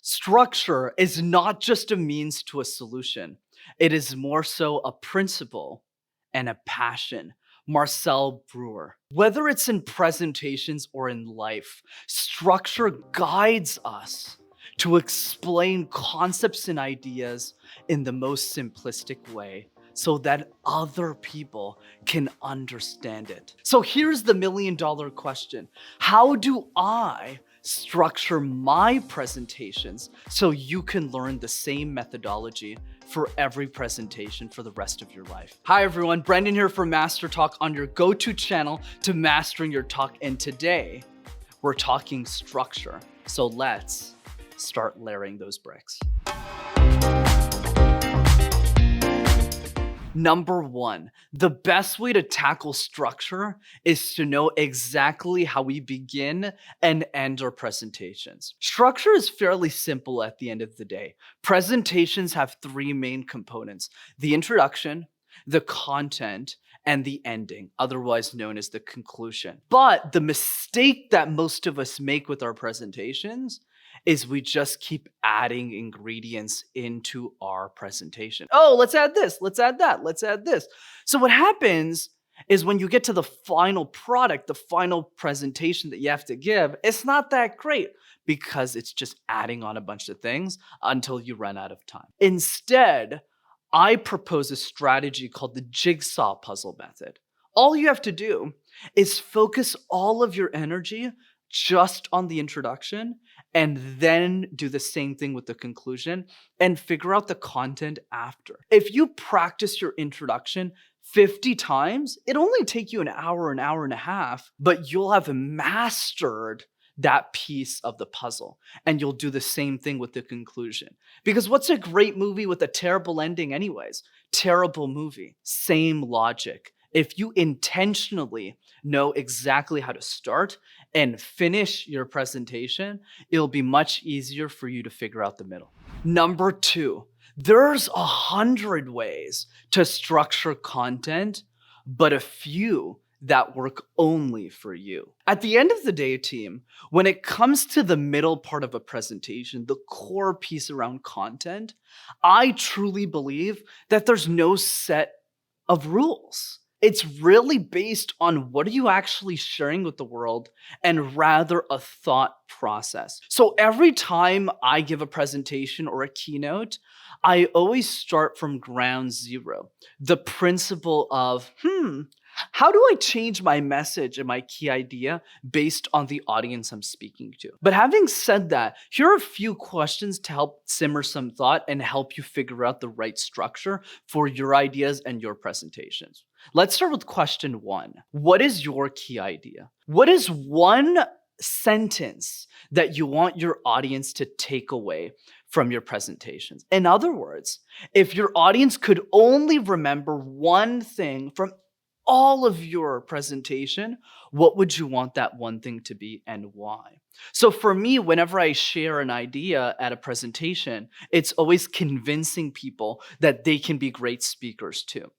Structure is not just a means to a solution. It is more so a principle and a passion. Marcel Brewer. Whether it's in presentations or in life, structure guides us to explain concepts and ideas in the most simplistic way so that other people can understand it. So here's the million-dollar question. How do I structure my presentations so you can learn the same methodology for every presentation for the rest of your life? Hi everyone, Brendan here for MasterTalk on your go-to channel to mastering your talk. And today we're talking structure. So let's start layering those bricks. Number one, the best way to tackle structure is to know exactly how we begin and end our presentations. Structure is fairly simple at the end of the day. Presentations have three main components: the introduction, the content, and the ending, otherwise known as the conclusion. But the mistake that most of us make with our presentations is we just keep adding ingredients into our presentation. Oh, let's add this, let's add that, let's add this. So what happens is when you get to the final product, the final presentation that you have to give, it's not that great because it's just adding on a bunch of things until you run out of time. Instead, I propose a strategy called the jigsaw puzzle method. All you have to do is focus all of your energy just on the introduction and then do the same thing with the conclusion and figure out the content after. If you practice your introduction 50 times, it'll only take you an hour and a half, but you'll have mastered that piece of the puzzle. And you'll do the same thing with the conclusion. Because what's a great movie with a terrible ending anyways? Terrible movie. Same logic. If you intentionally know exactly how to start and finish your presentation, it'll be much easier for you to figure out the middle. Number two, there's 100 ways to structure content, but a few that work only for you. At the end of the day, team, when it comes to the middle part of a presentation, the core piece around content, I truly believe that there's no set of rules. It's really based on what are you actually sharing with the world and rather a thought process. So every time I give a presentation or a keynote, I always start from ground zero. The principle of, how do I change my message and my key idea based on the audience I'm speaking to? But having said that, here are a few questions to help simmer some thought and help you figure out the right structure for your ideas and your presentations. Let's start with question one. What is your key idea? What is one sentence that you want your audience to take away from your presentations? In other words, if your audience could only remember one thing from all of your presentation, what would you want that one thing to be and why? So for me, whenever I share an idea at a presentation, it's always convincing people that they can be great speakers too.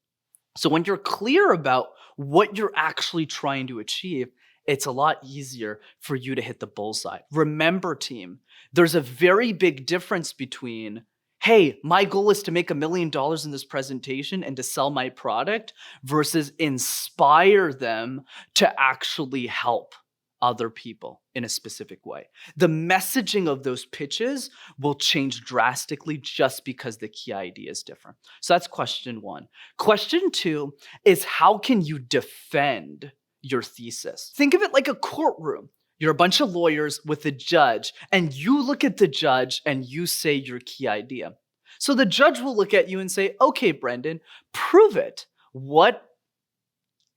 So when you're clear about what you're actually trying to achieve, it's a lot easier for you to hit the bullseye. Remember, team, there's a very big difference between, hey, my goal is to make $1 million in this presentation and to sell my product, versus inspire them to actually help other people in a specific way. The messaging of those pitches will change drastically just because the key idea is different. So that's question one. Question two is, how can you defend your thesis? Think of it like a courtroom. You're a bunch of lawyers with a judge, and you look at the judge and you say your key idea. So the judge will look at you and say, okay, Brendan, prove it. What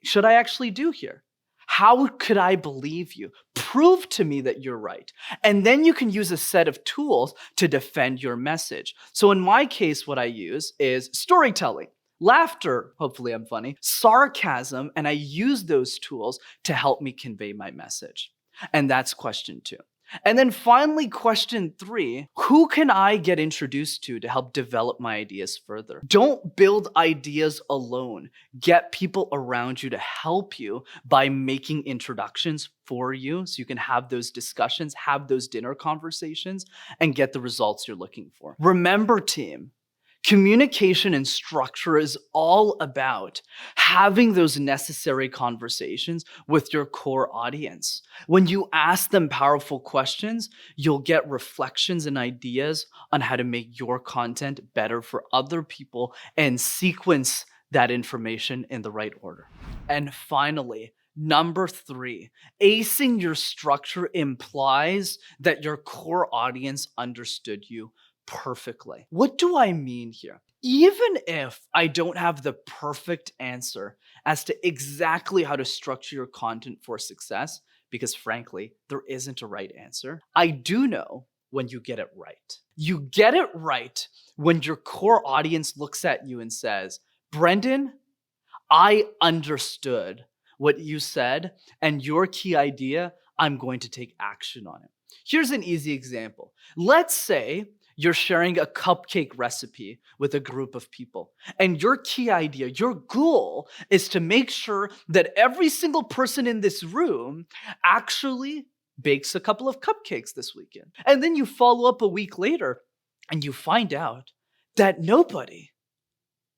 should I actually do here? How could I believe you? Prove to me that you're right. And then you can use a set of tools to defend your message. So in my case, what I use is storytelling, laughter, hopefully I'm funny, sarcasm, and I use those tools to help me convey my message. And that's question two. And then finally, question 3, who can I get introduced to help develop my ideas further? Don't build ideas alone. Get people around you to help you by making introductions for you so you can have those discussions, have those dinner conversations, and get the results you're looking for. Remember, team, communication and structure is all about having those necessary conversations with your core audience. When you ask them powerful questions, you'll get reflections and ideas on how to make your content better for other people and sequence that information in the right order. And finally, number 3, acing your structure implies that your core audience understood you perfectly. What do I mean here? Even if I don't have the perfect answer as to exactly how to structure your content for success, because frankly, there isn't a right answer, I do know when you get it right. You get it right when your core audience looks at you and says, Brendan, I understood what you said and your key idea, I'm going to take action on it. Here's an easy example. Let's say you're sharing a cupcake recipe with a group of people, and your key idea, your goal is to make sure that every single person in this room actually bakes a couple of cupcakes this weekend. And then you follow up a week later and you find out that nobody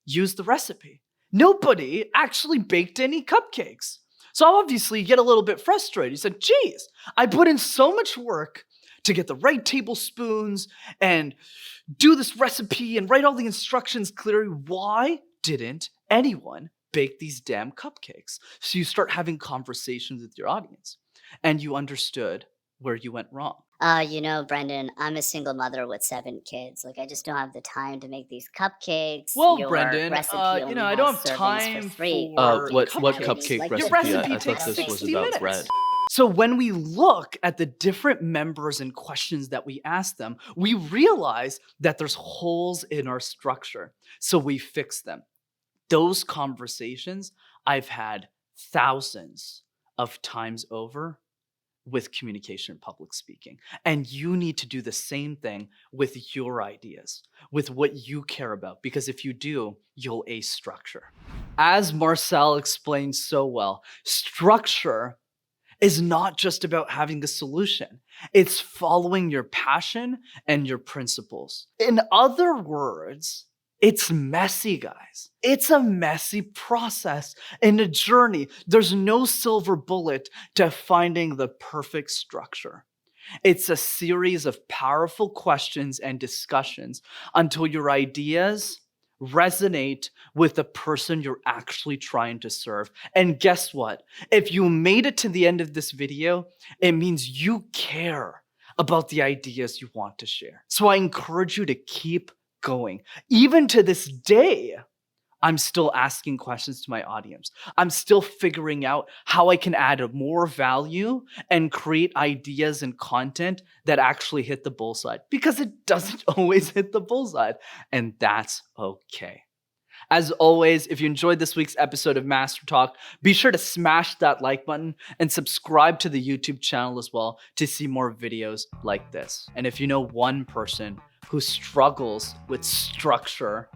used the recipe. Nobody actually baked any cupcakes. So obviously you get a little bit frustrated. You said, geez, I put in so much work to get the right tablespoons and do this recipe and write all the instructions clearly. Why didn't anyone bake these damn cupcakes? So you start having conversations with your audience and you understood where you went wrong. Brendan, I'm a single mother with 7 kids. Like, I just don't have the time to make these cupcakes. Well, Your Brendan, recipe only I has don't have servings time for 3. for What calories. cupcake Like, your recipe? recipe I thought takes this was 60 about minutes. bread. So when we look at the different members and questions that we ask them, we realize that there's holes in our structure. So we fix them. Those conversations I've had thousands of times over with communication and public speaking. And you need to do the same thing with your ideas, with what you care about, because if you do, you'll ace structure. As Marcel explained so well, structure is not just about having a solution. It's following your passion and your principles. In other words, it's messy, guys. It's a messy process and a journey. There's no silver bullet to finding the perfect structure. It's a series of powerful questions and discussions until your ideas resonate with the person you're actually trying to serve. And guess what? If you made it to the end of this video, it means you care about the ideas you want to share. So I encourage you to keep going. Even to this day, I'm still asking questions to my audience. I'm still figuring out how I can add more value and create ideas and content that actually hit the bullseye, because it doesn't always hit the bullseye, and that's okay. As always, if you enjoyed this week's episode of Master Talk, be sure to smash that like button and subscribe to the YouTube channel as well to see more videos like this. And if you know one person who struggles with structure,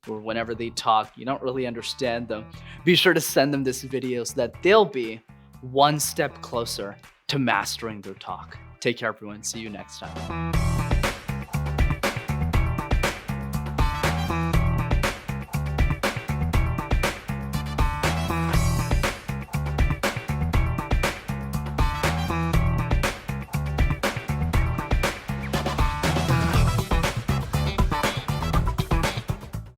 or whenever they talk, you don't really understand them, be sure to send them this video so that they'll be one step closer to mastering their talk. Take care, everyone. See you next time.